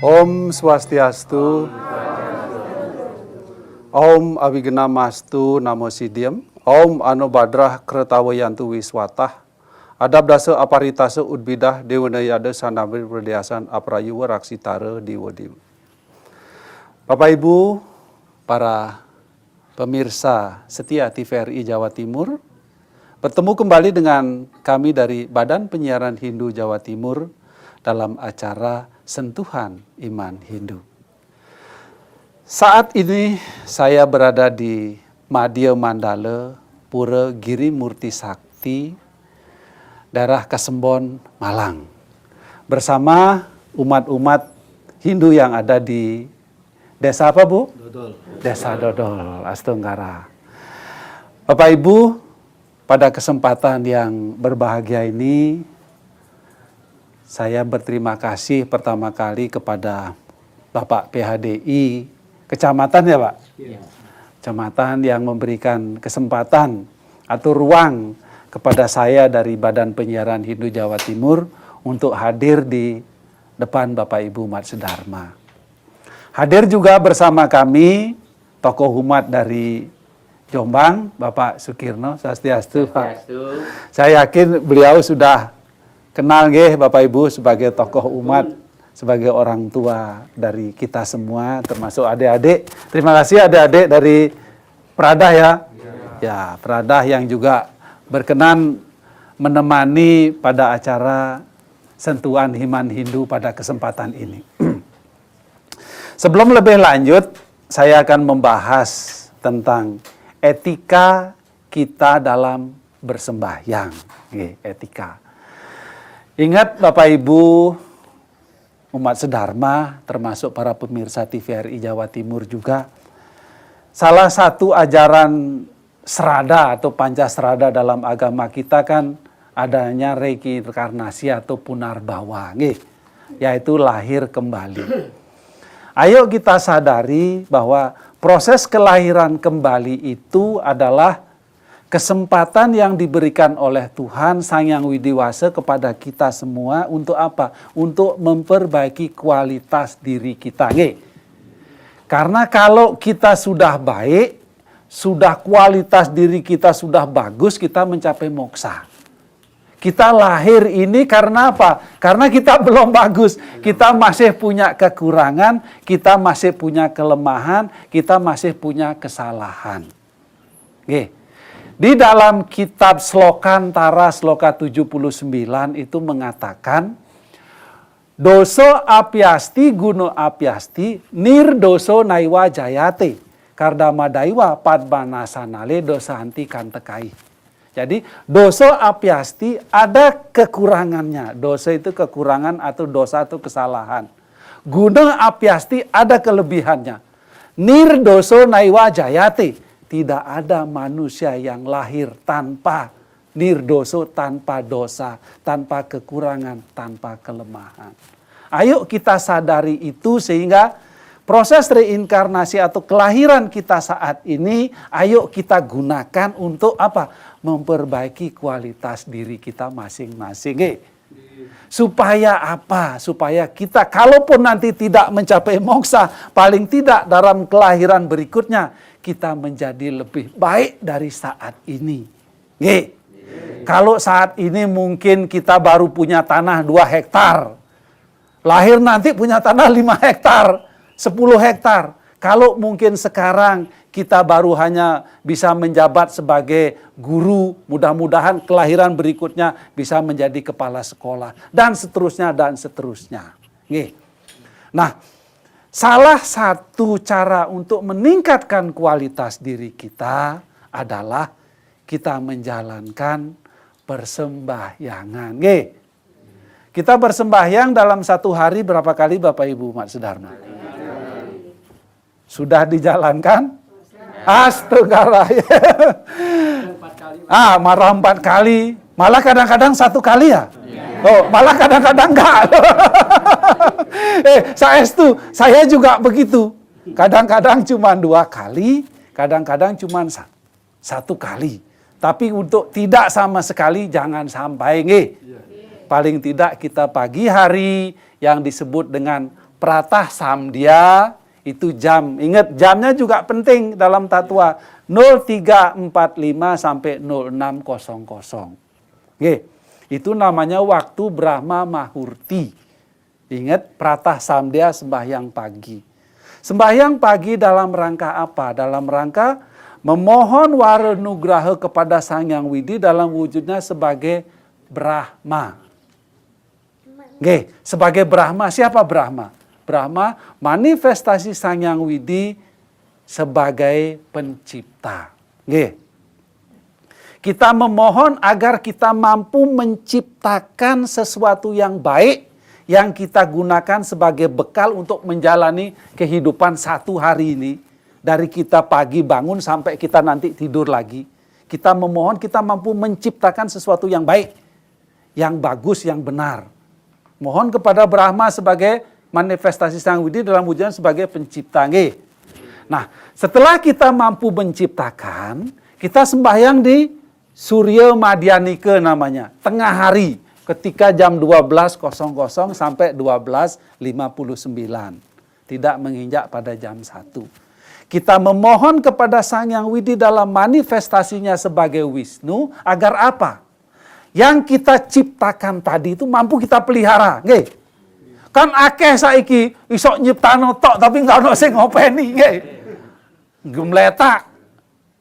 Om Swastiastu. Om Abhignamastu Namo Siddhyam. Om Anobadrah Kretawayantu Wiswatah. Adab dasa aparitasa udbidah dewanayada sanabir perdiasan aprayuwa raksitara diwadim. Bapak Ibu, para pemirsa setia TVRI Jawa Timur, bertemu kembali dengan kami dari Badan Penyiaran Hindu Jawa Timur dalam acara Sentuhan Iman Hindu. Saat ini saya berada di Madya Mandala, Pura Giri Murti Sakti, daerah Kasembon, Malang. Bersama umat-umat Hindu yang ada di desa apa, Bu? Dodol. Desa Dodol, Astenggara. Bapak Ibu, pada kesempatan yang berbahagia ini, saya berterima kasih pertama kali kepada Bapak PHDI Kecamatan ya Pak? Iya. Kecamatan yang memberikan kesempatan atau ruang kepada saya dari Badan Penyiaran Hindu Jawa Timur untuk hadir di depan Bapak Ibu umat sedharma. Hadir juga bersama kami tokoh umat dari Jombang, Bapak Sukirno, Swastiastu Pak. Saya yakin beliau sudah kenal nggih Bapak Ibu sebagai tokoh umat, sebagai orang tua dari kita semua, termasuk adik-adik. Terima kasih adik-adik dari Pradah ya. Ya, Pradah yang juga berkenan menemani pada acara Sentuhan Iman Hindu pada kesempatan ini. Sebelum lebih lanjut, saya akan membahas tentang etika kita dalam bersembahyang. Etika. Ingat Bapak Ibu umat sedharma, termasuk para pemirsa TVRI Jawa Timur juga, salah satu ajaran serada atau pancasrada dalam agama kita kan adanya reinkarnasi atau punarbawa, yaitu lahir kembali. Ayo kita sadari bahwa proses kelahiran kembali itu adalah kesempatan yang diberikan oleh Tuhan Sang Yang Widiwasa kepada kita semua untuk apa? Untuk memperbaiki kualitas diri kita. Karena kalau kita sudah baik, sudah kualitas diri kita sudah bagus, kita mencapai moksa. Kita lahir ini karena apa? Karena kita belum bagus. Kita masih punya kekurangan, kita masih punya kelemahan, kita masih punya kesalahan. Di dalam kitab Slokantara Sloka 79 itu mengatakan, doso apyasti guno apyasti nirdoso naiwa jayate kardama daiwa padmanasanale dosa anti kantekai. Jadi doso apyasti ada kekurangannya. Dosa itu kekurangan atau dosa itu kesalahan. Guno apyasti ada kelebihannya. Nirdoso naiwa jayate. Tidak ada manusia yang lahir tanpa nirdoso, tanpa dosa, tanpa kekurangan, tanpa kelemahan. Ayo kita sadari itu sehingga proses reinkarnasi atau kelahiran kita saat ini, ayo kita gunakan untuk apa? Memperbaiki kualitas diri kita masing-masing. Supaya apa? Supaya kita kalaupun nanti tidak mencapai moksa, paling tidak dalam kelahiran berikutnya, kita menjadi lebih baik dari saat ini. Kalau saat ini mungkin kita baru punya tanah 2 hektar. Lahir nanti punya tanah 5 hektar, 10 hektar. Kalau mungkin sekarang kita baru hanya bisa menjabat sebagai guru, mudah-mudahan kelahiran berikutnya bisa menjadi kepala sekolah. Dan seterusnya, dan seterusnya. Nah, salah satu cara untuk meningkatkan kualitas diri kita adalah kita menjalankan persembahyangan. Kita bersembahyang dalam satu hari berapa kali Bapak Ibu umat sedharma? Sudah dijalankan? Astaga. Marah 4 kali. Malah kadang-kadang 1 kali ya? Oh, malah kadang-kadang enggak. Saya juga begitu. Kadang-kadang cuma 2 kali, kadang-kadang cuma 1 kali. Tapi untuk tidak sama sekali jangan sampai. Paling tidak kita pagi hari yang disebut dengan Pratah Samdya itu jam. Ingat, jamnya juga penting dalam Tatua. 03.45 sampai 06.00. Oke, itu namanya waktu Brahma Mahurti. Ingat, Pratah Samdya sembahyang pagi. Sembahyang pagi dalam rangka apa? Dalam rangka memohon wara nugraha kepada Sang Hyang Widi dalam wujudnya sebagai Brahma. Oke, sebagai Brahma. Siapa Brahma? Brahma manifestasi Sang Hyang Widi sebagai pencipta. Oke. Kita memohon agar kita mampu menciptakan sesuatu yang baik yang kita gunakan sebagai bekal untuk menjalani kehidupan satu hari ini. Dari kita pagi bangun sampai kita nanti tidur lagi. Kita memohon kita mampu menciptakan sesuatu yang baik, yang bagus, yang benar. Mohon kepada Brahma sebagai manifestasi Sang Widi dalam wujudnya sebagai pencipta. Nah, setelah kita mampu menciptakan, kita sembahyang di Surya Madyanika namanya, tengah hari, ketika jam 12.00 sampai 12.59. Tidak menginjak pada jam 1. Kita memohon kepada Sang Hyang Widi dalam manifestasinya sebagai Wisnu, agar apa? Yang kita ciptakan tadi itu mampu kita pelihara. Nggih. Kan akeh saiki iso nyiptano tok tapi nggak ono sing ngopeni, nggih. Gemletak.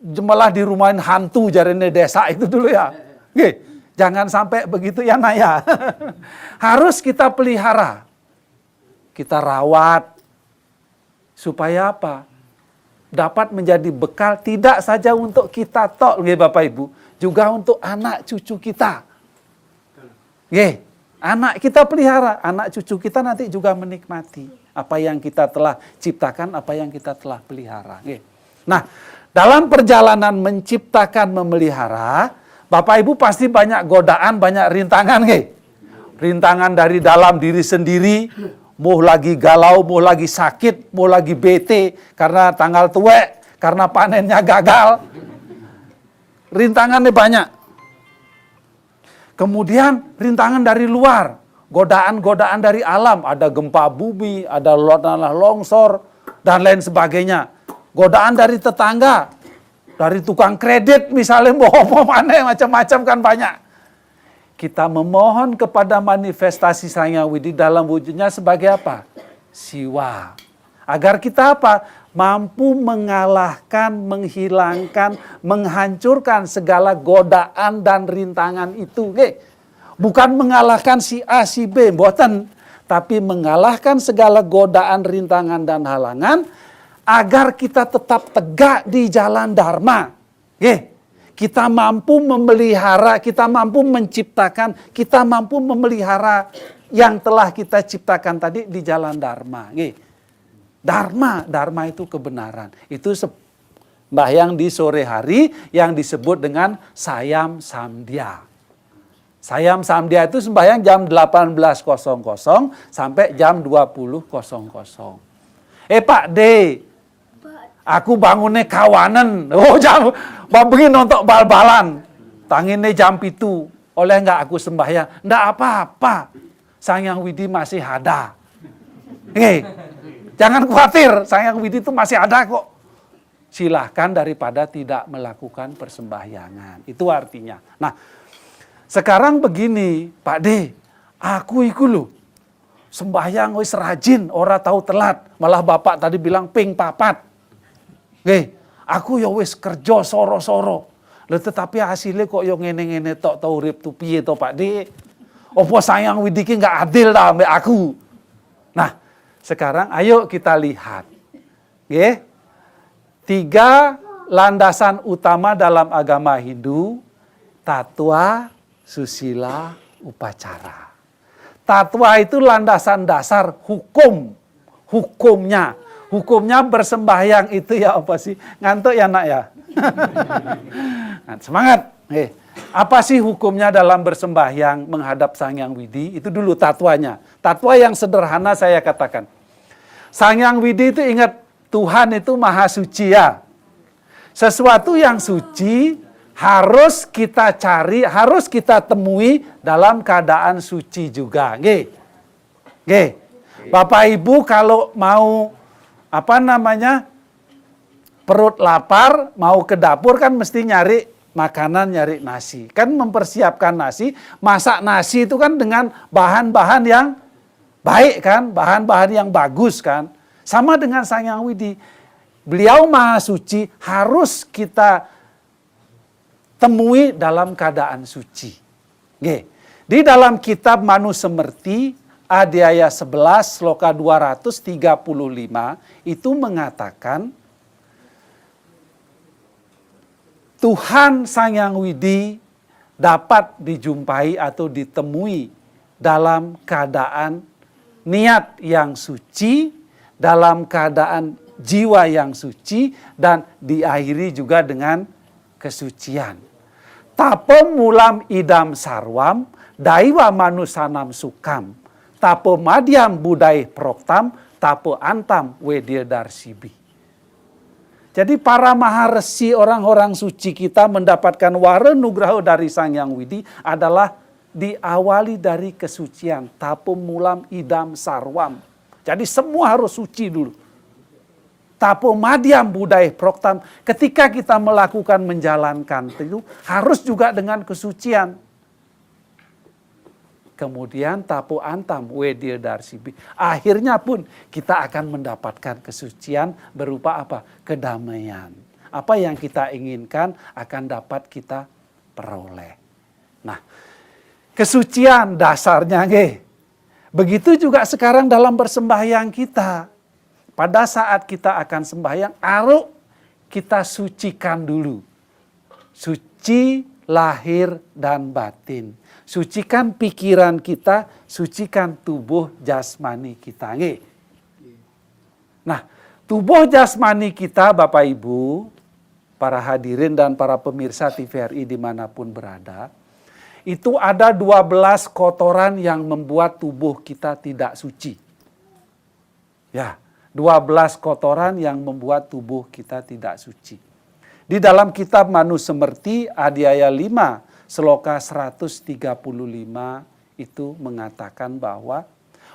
Malah di rumahin hantu jarene desa itu dulu ya. Nggih. Jangan sampai begitu ya Naya. Harus kita pelihara. Kita rawat. Supaya apa? Dapat menjadi bekal tidak saja untuk kita tok, nggih Bapak Ibu, juga untuk anak cucu kita. Nggih, anak kita pelihara, anak cucu kita nanti juga menikmati apa yang kita telah ciptakan, apa yang kita telah pelihara. Nggih. Nah, dalam perjalanan menciptakan, memelihara, Bapak Ibu pasti banyak godaan, banyak rintangan, nggih. Rintangan dari dalam diri sendiri. Mau lagi galau, mau lagi sakit, mau lagi bete karena tanggal tuwek, karena panennya gagal. Rintangannya banyak. Kemudian rintangan dari luar, godaan-godaan dari alam, ada gempa bumi, ada tanah longsor, dan lain sebagainya. Godaan dari tetangga, dari tukang kredit misalnya, mau macam-macam kan banyak. Kita memohon kepada manifestasi Sang Hyang Widi dalam wujudnya sebagai apa? Siwa. Agar kita apa? Mampu mengalahkan, menghilangkan, menghancurkan segala godaan dan rintangan itu. Bukan mengalahkan si A, si B, mboten. Tapi mengalahkan segala godaan, rintangan, dan halangan agar kita tetap tegak di jalan Dharma. Kita mampu memelihara, kita mampu menciptakan, kita mampu memelihara yang telah kita ciptakan tadi di jalan Dharma. Dharma itu kebenaran. Itu sembahyang di sore hari yang disebut dengan Sayam Samdya. Sayam Samdya itu sembahyang jam 18.00 sampai jam 20.00. Pak D, aku bangunnya kawanan. Jam begini nonton bal-balan. Tanginnya jam itu. Oleh enggak aku sembahyang? Enggak apa-apa. Sang Hyang Widi masih ada. Jangan khawatir. Sang Hyang Widi itu masih ada kok. Silahkan daripada tidak melakukan persembahyangan. Itu artinya. Nah, sekarang begini, Pak D. Aku iku loh. Sembahyang wis rajin. Ora tahu telat. Malah Bapak tadi bilang ping papat. Aku ya wis kerja soro-soro. Tetapi hasilnya kok yo ngene-ngene tok tau urip tu piye to Pak Dik? Apa Sang Hyang Widi ki enggak adil ta ambek aku? Nah, sekarang ayo kita lihat. 3 landasan utama dalam agama Hindu, Tatwa, Susila, Upacara. Tatwa itu landasan dasar hukumnya. Hukumnya bersembahyang itu ya apa sih? Ngantuk ya nak ya? Semangat. Apa sih hukumnya dalam bersembahyang menghadap Sang Hyang Widi? Itu dulu tatwanya. Tatwa yang sederhana saya katakan. Sang Hyang Widi itu ingat, Tuhan itu maha suci ya. Sesuatu yang suci harus kita cari, harus kita temui dalam keadaan suci juga. Bapak Ibu kalau mau perut lapar, mau ke dapur kan mesti nyari makanan, nyari nasi. Kan mempersiapkan nasi, masak nasi itu kan dengan bahan-bahan yang baik kan, bahan-bahan yang bagus kan. Sama dengan Sang Hyang Widi. Beliau Maha Suci harus kita temui dalam keadaan suci. Di dalam kitab Manu Semerti, Adhyaya 11, sloka 235, itu mengatakan, Tuhan Sang Hyang Widi dapat dijumpai atau ditemui dalam keadaan niat yang suci, dalam keadaan jiwa yang suci, dan diakhiri juga dengan kesucian. Tapo mulam idam sarwam, daiwa manusanam sukam, tapo madiam budai proktam, tapo antam wedir darsibi. Jadi para maharesi, orang-orang suci kita mendapatkan wara nugraha dari Sang Hyang Widi adalah diawali dari kesucian. Tapo mulam idam sarwam. Jadi semua harus suci dulu. Tapo madiam budai proktam. Ketika kita melakukan, menjalankan itu harus juga dengan kesucian. Kemudian tapo antam wedir darsibi. Akhirnya pun kita akan mendapatkan kesucian berupa apa? Kedamaian. Apa yang kita inginkan akan dapat kita peroleh. Nah, kesucian dasarnya begitu juga sekarang dalam bersembahyang kita. Pada saat kita akan sembahyang, kita sucikan dulu. Suci lahir dan batin. Sucikan pikiran kita, sucikan tubuh jasmani kita. Nah, tubuh jasmani kita, Bapak Ibu, para hadirin dan para pemirsa TVRI dimanapun berada, itu ada 12 kotoran yang membuat tubuh kita tidak suci. Ya, 12 kotoran yang membuat tubuh kita tidak suci. Di dalam kitab Manu Semerti, Adhyaya 5, Sloka 135 itu mengatakan bahwa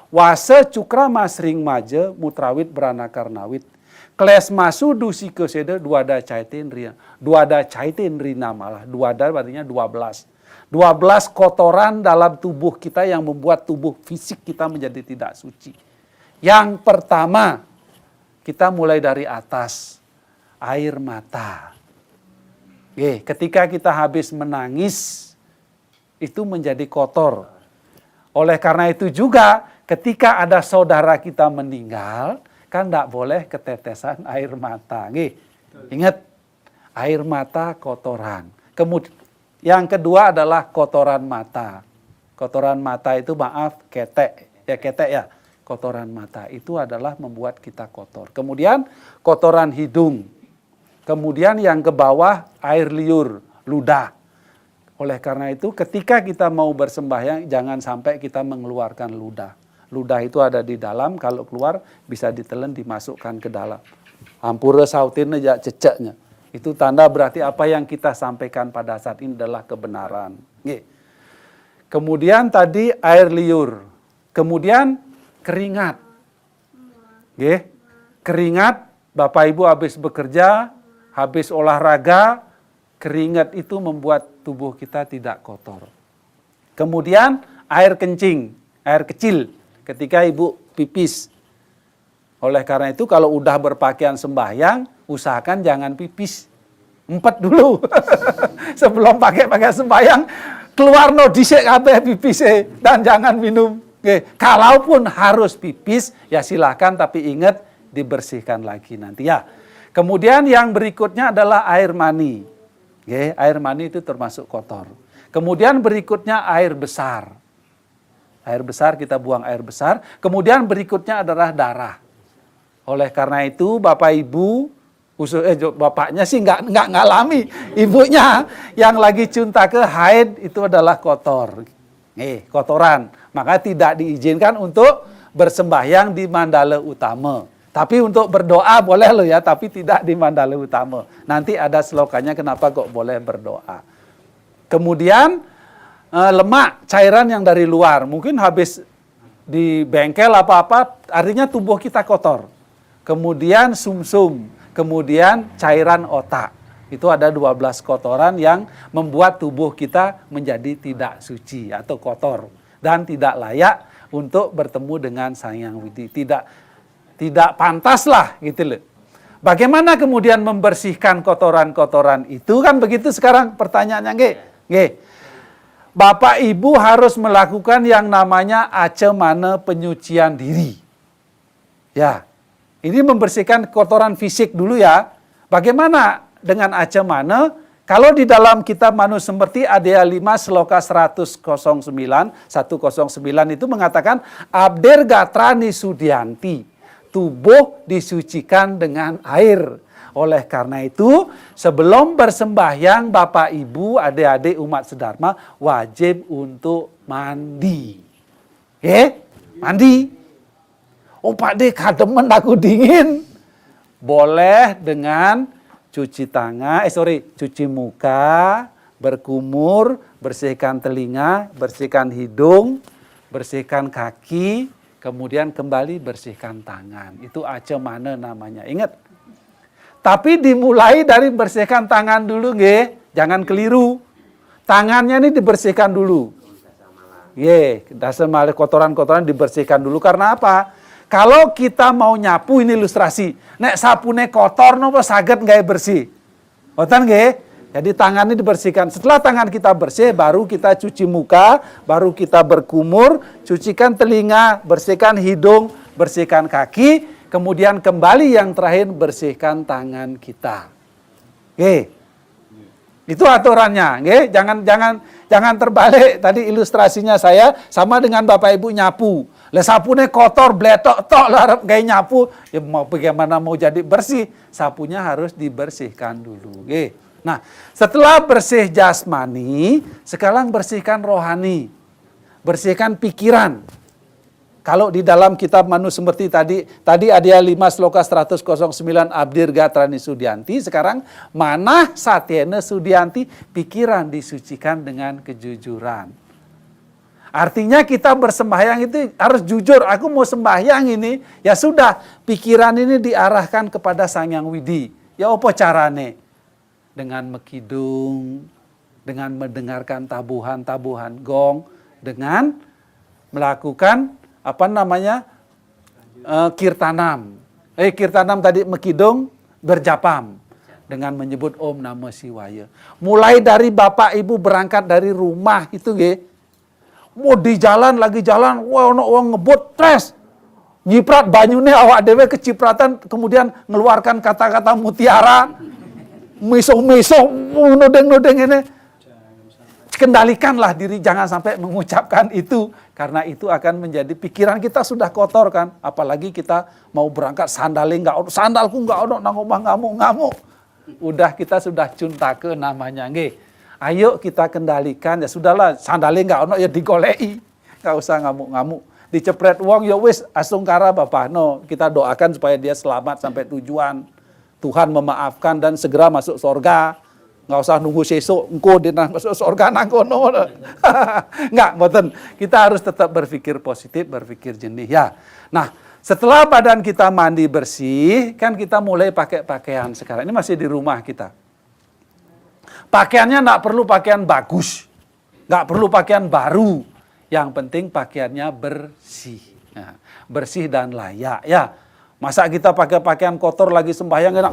wase cukra masring maje mutrawit berana karnawit kles masu dusi kesede duada caitin rina. Duada caitin rina malah. Duada artinya 12. 12 kotoran dalam tubuh kita yang membuat tubuh fisik kita menjadi tidak suci. Yang pertama, kita mulai dari atas. Air mata. Ketika kita habis menangis, itu menjadi kotor. Oleh karena itu juga, ketika ada saudara kita meninggal, kan tidak boleh ketetesan air mata. Ingat, air mata kotoran. Kemudian, yang kedua adalah kotoran mata. Kotoran mata itu ketek ya. Kotoran mata itu adalah membuat kita kotor. Kemudian, kotoran hidung. Kemudian yang ke bawah air liur, ludah. Oleh karena itu ketika kita mau bersembahyang jangan sampai kita mengeluarkan ludah. Ludah itu ada di dalam, kalau keluar bisa ditelan dimasukkan ke dalam. Hampura sautin aja ceceknya. Itu tanda berarti apa yang kita sampaikan pada saat ini adalah kebenaran. Kemudian tadi air liur. Kemudian keringat. Keringat, Bapak Ibu habis bekerja, habis olahraga, keringat itu membuat tubuh kita tidak kotor. Kemudian air kencing, air kecil ketika Ibu pipis. Oleh karena itu kalau udah berpakaian sembahyang, usahakan jangan pipis. Empet dulu. Sebelum pakai sembahyang, keluar no disek kabeh pipis dan jangan minum. Kalaupun harus pipis, ya silakan tapi ingat dibersihkan lagi nanti ya. Kemudian yang berikutnya adalah air mani. Air mani itu termasuk kotor. Kemudian berikutnya air besar. Air besar, kita buang air besar. Kemudian berikutnya adalah darah. Oleh karena itu Bapak Ibu, bapaknya sih nggak ngalami. Ibunya yang lagi cunta ke haid itu adalah kotor. Kotoran. Maka tidak diizinkan untuk bersembahyang di mandala utama. Tapi untuk berdoa boleh loh ya, tapi tidak di mandala utama. Nanti ada slokanya kenapa kok boleh berdoa. Kemudian lemak, cairan yang dari luar. Mungkin habis di bengkel apa-apa, artinya tubuh kita kotor. Kemudian sumsum, kemudian cairan otak. Itu ada 12 kotoran yang membuat tubuh kita menjadi tidak suci atau kotor dan tidak layak untuk bertemu dengan Sang Hyang Widi. Tidak pantas lah gitu loh. Bagaimana kemudian membersihkan kotoran-kotoran itu, kan begitu sekarang pertanyaannya, nggih. Bapak Ibu harus melakukan yang namanya acemane penyucian diri. Ya. Ini membersihkan kotoran fisik dulu ya. Bagaimana dengan acemane? Kalau di dalam kitab Manusemerti Adya 5 Sloka 109 itu mengatakan Abdir Gatrani Sudianti, tubuh disucikan dengan air. Oleh karena itu, sebelum bersembahyang Bapak Ibu, adik-adik umat sedharma wajib untuk mandi. Mandi. Oh Pak D, kademen aku dingin. Boleh dengan cuci tangan, cuci muka, berkumur, bersihkan telinga, bersihkan hidung, bersihkan kaki, kemudian kembali bersihkan tangan. Itu acemane namanya. Ingat. Tapi dimulai dari bersihkan tangan dulu, nggih. Jangan keliru. Tangannya ini dibersihkan dulu. Dasar kotoran-kotoran dibersihkan dulu. Karena apa? Kalau kita mau nyapu, ini ilustrasi. Nek sapune kotor, nopo saged nggak bersih. Boten nggih? Jadi tangan ini dibersihkan. Setelah tangan kita bersih, baru kita cuci muka, baru kita berkumur, cucikan telinga, bersihkan hidung, bersihkan kaki, kemudian kembali yang terakhir bersihkan tangan kita. Itu aturannya, nggih. Jangan terbalik. Tadi ilustrasinya saya sama dengan Bapak Ibu nyapu. Lah sapune kotor, bletok tok lah arep gawe nyapu, ya mau bagaimana mau jadi bersih, sapunya harus dibersihkan dulu. Nah, setelah bersih jasmani, sekarang bersihkan rohani. Bersihkan pikiran. Kalau di dalam kitab Manusemerti tadi Adya 5 Sloka 109 Abdir Gatrani Sudianti, sekarang manah satyene Sudianti, pikiran disucikan dengan kejujuran. Artinya kita bersembahyang itu harus jujur. Aku mau sembahyang ini, ya sudah, pikiran ini diarahkan kepada Sang Hyang Widi. Ya apa carane? Dengan mekidung, dengan mendengarkan tabuhan-tabuhan gong, dengan melakukan kirtanam. Kirtanam tadi mekidung, berjapam dengan menyebut Om Namo Siwaya. Mulai dari Bapak Ibu berangkat dari rumah itu nggih. Mau di jalan, lagi jalan, ono wong ngebut, tres. Nyiprat banyune awak dewe kecipratan, kemudian ngeluarkan kata-kata mutiara. Miso-miso, nodeng-nodeng ini. Kendalikanlah diri, jangan sampai mengucapkan itu. Karena itu akan menjadi pikiran kita sudah kotor kan. Apalagi kita mau berangkat sandalku nggak ono, nang omah ngamuk-ngamuk. Udah kita sudah cuntake namanya, nggih. Ayo kita kendalikan, ya sudahlah, sandalnya nggak ono ya digolei, nggak usah ngamuk-ngamuk. Dicepret wong ya wis asungkara Bapak. No, kita doakan supaya dia selamat sampai tujuan. Tuhan memaafkan dan segera masuk surga. Nggak usah nunggu sesuk, engko dia masuk surga nang kono. Nggak, mboten. Kita harus tetap berpikir positif, berpikir jernih ya. Nah, setelah badan kita mandi bersih, kan kita mulai pakai pakaian sekarang. Ini masih di rumah kita. Pakaiannya nggak perlu pakaian bagus, nggak perlu pakaian baru. Yang penting pakaiannya bersih, bersih dan layak. Ya, masa kita pakai pakaian kotor lagi sembahyang enak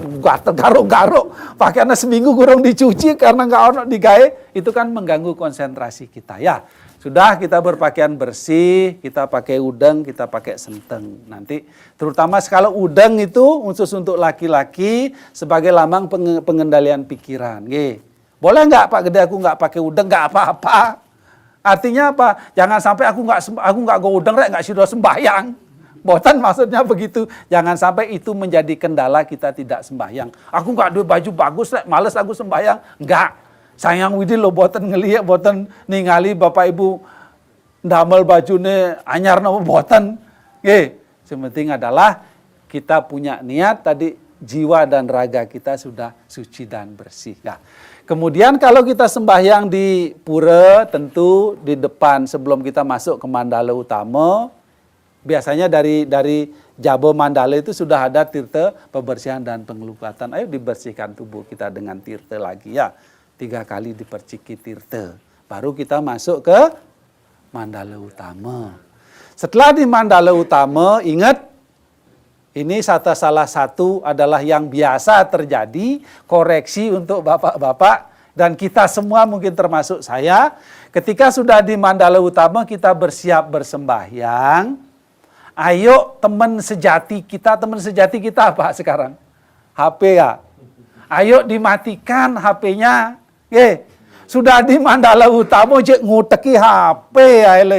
garuk-garuk, pakaiannya seminggu kurang dicuci karena nggak ono digawe, itu kan mengganggu konsentrasi kita. Ya, sudah kita berpakaian bersih, kita pakai udeng, kita pakai senteng. Nanti terutama kalau udeng itu khusus untuk laki-laki sebagai lambang pengendalian pikiran. Boleh nggak Pak Gede aku nggak pakai udeng, nggak apa-apa. Artinya apa? Jangan sampai aku nggak go udeng rek, nggak sudah sembahyang. Boten maksudnya begitu. Jangan sampai itu menjadi kendala kita tidak sembahyang. Aku nggak duwe baju bagus rek, males aku sembahyang. Nggak. Sang Hyang Widi lo boten ngelihat, boten ningali Bapak Ibu ndamel bajune anyar napa boten. Sementing adalah kita punya niat tadi, jiwa dan raga kita sudah suci dan bersih. Nah, kemudian kalau kita sembahyang di pura, tentu di depan sebelum kita masuk ke mandala utama, Biasanya dari Jabo Mandala itu sudah ada tirta pembersihan dan pengelukatan. Ayo dibersihkan tubuh kita dengan tirta lagi ya. 3 kali diperciki tirta. Baru kita masuk ke Mandala Utama. Setelah di Mandala Utama, ingat ini salah satu adalah yang biasa terjadi, koreksi untuk bapak-bapak dan kita semua mungkin termasuk saya. Ketika sudah di Mandala Utama kita bersiap bersembahyang. Ayo teman sejati kita apa sekarang? HP ya. Ayo dimatikan HP-nya. Sudah di Mandala Utama je nguteki HP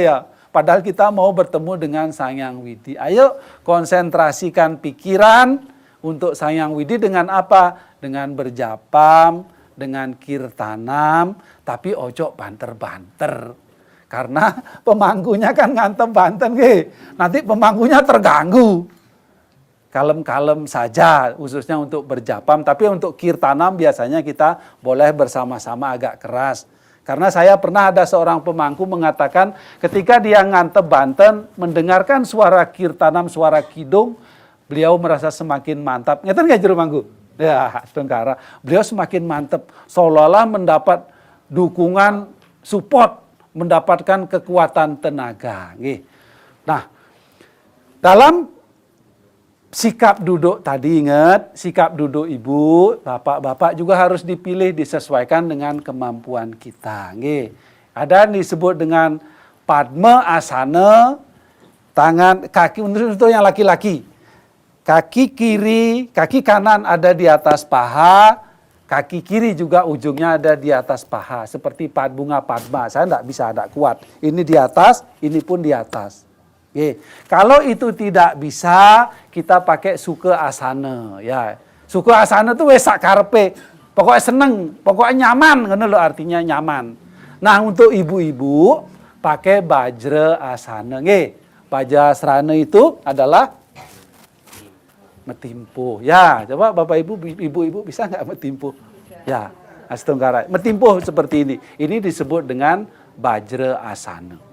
ya. Padahal kita mau bertemu dengan Sang Hyang Widi. Ayo konsentrasikan pikiran untuk Sang Hyang Widi dengan apa? Dengan berjapam, dengan kirtanam, tapi ojo banter-banter. Karena pemangkunya kan ngantem banten, nanti pemangkunya terganggu. Kalem-kalem saja, khususnya untuk berjapam. Tapi untuk kirtanam biasanya kita boleh bersama-sama agak keras. Karena saya pernah ada seorang pemangku mengatakan ketika dia ngantem banten, mendengarkan suara kirtanam, suara kidung, beliau merasa semakin mantap. Ngerti nggak juru mangku? Ya, Tengkara. Beliau semakin mantap, seolah-olah mendapat dukungan, support, mendapatkan kekuatan tenaga. Nah, dalam sikap duduk tadi ingat, sikap duduk ibu, bapak-bapak juga harus dipilih disesuaikan dengan kemampuan kita. Ada yang disebut dengan Padma Asana, tangan kaki untuk yang laki-laki. Kaki kiri, kaki kanan ada di atas paha, kaki kiri juga ujungnya ada di atas paha. Seperti bunga padma, saya tidak bisa, tidak kuat. Ini di atas, ini pun di atas. Kalau itu tidak bisa, kita pakai Sukha Asana. Ya. Sukha Asana itu wesak karpe. Pokoknya seneng, pokoknya nyaman. Kan lo artinya nyaman. Nah untuk ibu-ibu, pakai Bajra Asana. Bajra Asana itu adalah metimpuh. Ya, coba Bapak Ibu bisa nggak metimpuh? Ya, Astungkara. Metimpuh seperti ini. Ini disebut dengan Bajra Asana.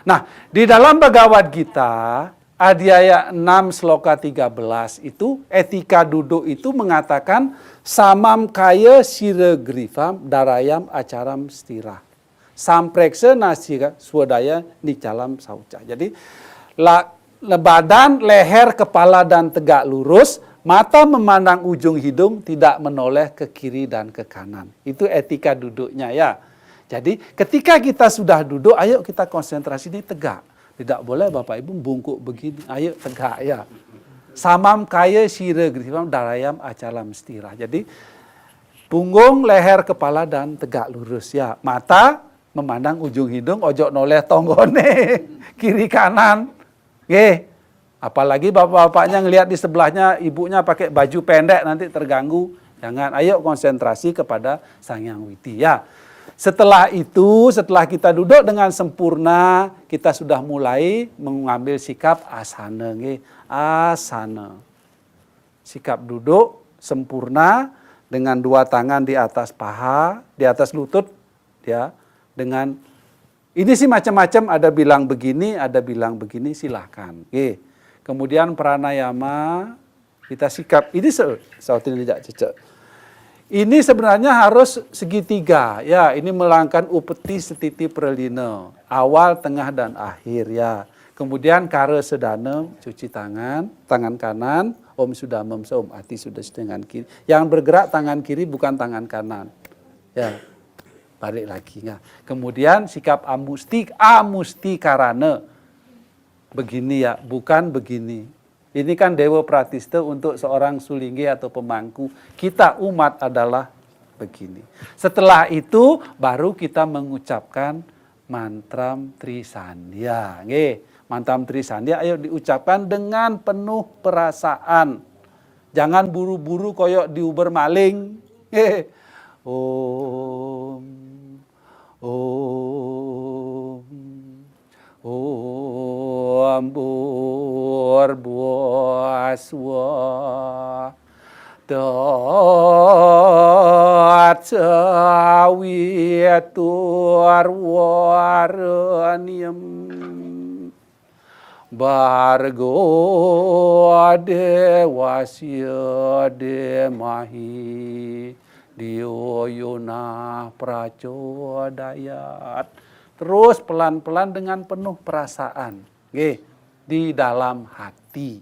Nah, di dalam Bhagavad Gita, Adhyaya 6 Sloka 13 itu, etika duduk itu mengatakan samam kaya sira grifam darayam acaram stira. Sampreksa nasira swadaya nicalam sauca. Jadi, badan, leher, kepala, dan tegak lurus, mata memandang ujung hidung, tidak menoleh ke kiri dan ke kanan. Itu etika duduknya ya. Jadi ketika kita sudah duduk, ayo kita konsentrasi di tegak. Tidak boleh Bapak Ibu bungkuk begini, ayo tegak ya. Samam kaya sira grifam darayam acalam stira. Jadi punggung, leher, kepala, dan tegak lurus ya. Mata memandang ujung hidung, ojo noleh tonggone, kiri kanan. Apalagi bapak-bapaknya ngelihat di sebelahnya ibunya pakai baju pendek nanti terganggu. Jangan, ayo konsentrasi kepada Sang Hyang Widi ya. Setelah itu, setelah kita duduk dengan sempurna, kita sudah mulai mengambil sikap asana. Asana. Sikap duduk sempurna dengan 2 tangan di atas paha, di atas lutut ya, dengan ini sih macam-macam, ada bilang begini, silahkan. Kemudian pranayama, kita sikap, ini sautin tidak cecek. Ini sebenarnya harus segitiga, ya. Ini melangkan upeti setiti pralina, awal, tengah, dan akhir, ya. Kemudian kara sedana, cuci tangan, tangan kanan, om sudah om ati sudah tangan kiri. Yang bergerak tangan kiri bukan tangan kanan, ya. Balik lagi, ya. Kemudian sikap amusti karana, begini ya, bukan begini. Ini kan Dewa Pratista untuk seorang sulinggi atau pemangku. Kita umat adalah begini. Setelah itu baru kita mengucapkan mantram Trisandya. Mantram Trisandya ayo diucapkan dengan penuh perasaan. Jangan buru-buru koyok diuber maling. Om, Buaswa Datsawitur waraniam Bargo dewasya demahi dioyona prachodayat. Terus pelan-pelan dengan penuh perasaan. Di dalam hati.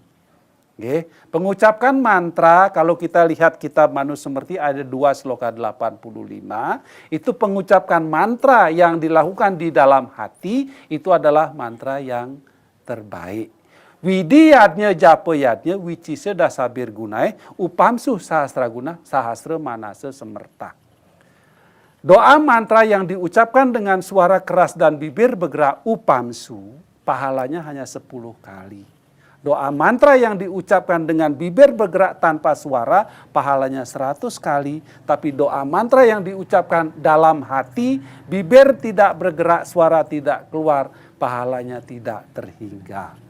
Pengucapkan mantra, kalau kita lihat kitab Manusemerti ada 2 sloka 85, itu pengucapkan mantra yang dilakukan di dalam hati, itu adalah mantra yang terbaik. Widiyatnya japayatnya wicise dasabir gunai, upamsu sahasra guna, sahasra manasa semerta. Doa mantra yang diucapkan dengan suara keras dan bibir bergerak upamsu, pahalanya hanya 10 kali. Doa mantra yang diucapkan dengan bibir bergerak tanpa suara, pahalanya 100 kali. Tapi doa mantra yang diucapkan dalam hati, bibir tidak bergerak, suara tidak keluar, pahalanya tidak terhingga.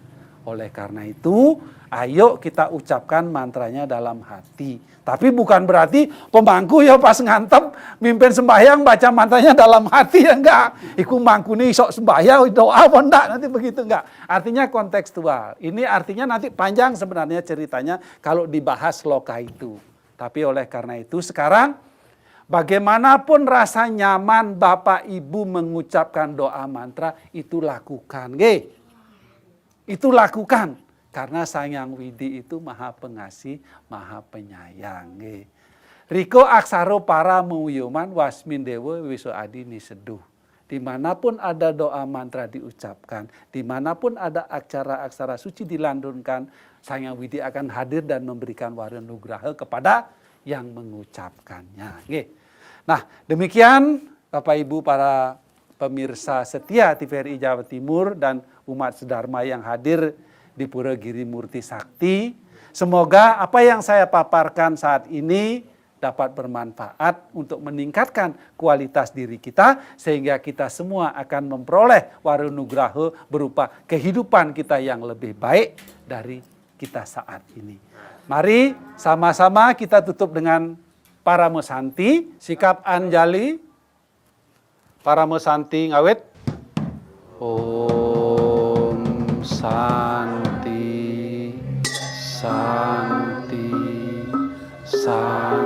Oleh karena itu, ayo kita ucapkan mantranya dalam hati. Tapi bukan berarti pemangku ya pas ngantep mimpin sembahyang baca mantranya dalam hati ya enggak. Iku mangku nih sok sembahyang doa apa enggak nanti begitu enggak. Artinya kontekstual. Ini artinya nanti panjang sebenarnya ceritanya kalau dibahas loka itu. Tapi oleh karena itu sekarang bagaimanapun rasa nyaman Bapak Ibu mengucapkan doa mantra itu lakukan. Itu lakukan. Karena Sang Widi itu maha pengasih, maha penyayang. Riko aksaro para mewuyoman wasmin dewa wiso adi niseduh. Dimanapun ada doa mantra diucapkan, dimanapun ada aksara-aksara suci dilandunkan, Sang Widi akan hadir dan memberikan waranugraha kepada yang mengucapkannya. Nah demikian Bapak Ibu para pemirsa setia TVRI Jawa Timur dan umat sedharma yang hadir di Pura Giri Murti Sakti. Semoga apa yang saya paparkan saat ini dapat bermanfaat untuk meningkatkan kualitas diri kita sehingga kita semua akan memperoleh waranugraha berupa kehidupan kita yang lebih baik dari kita saat ini. Mari sama-sama kita tutup dengan Paramosanti, sikap Anjali. Paramosanti ngawit. Om Santi, Santi, Santi.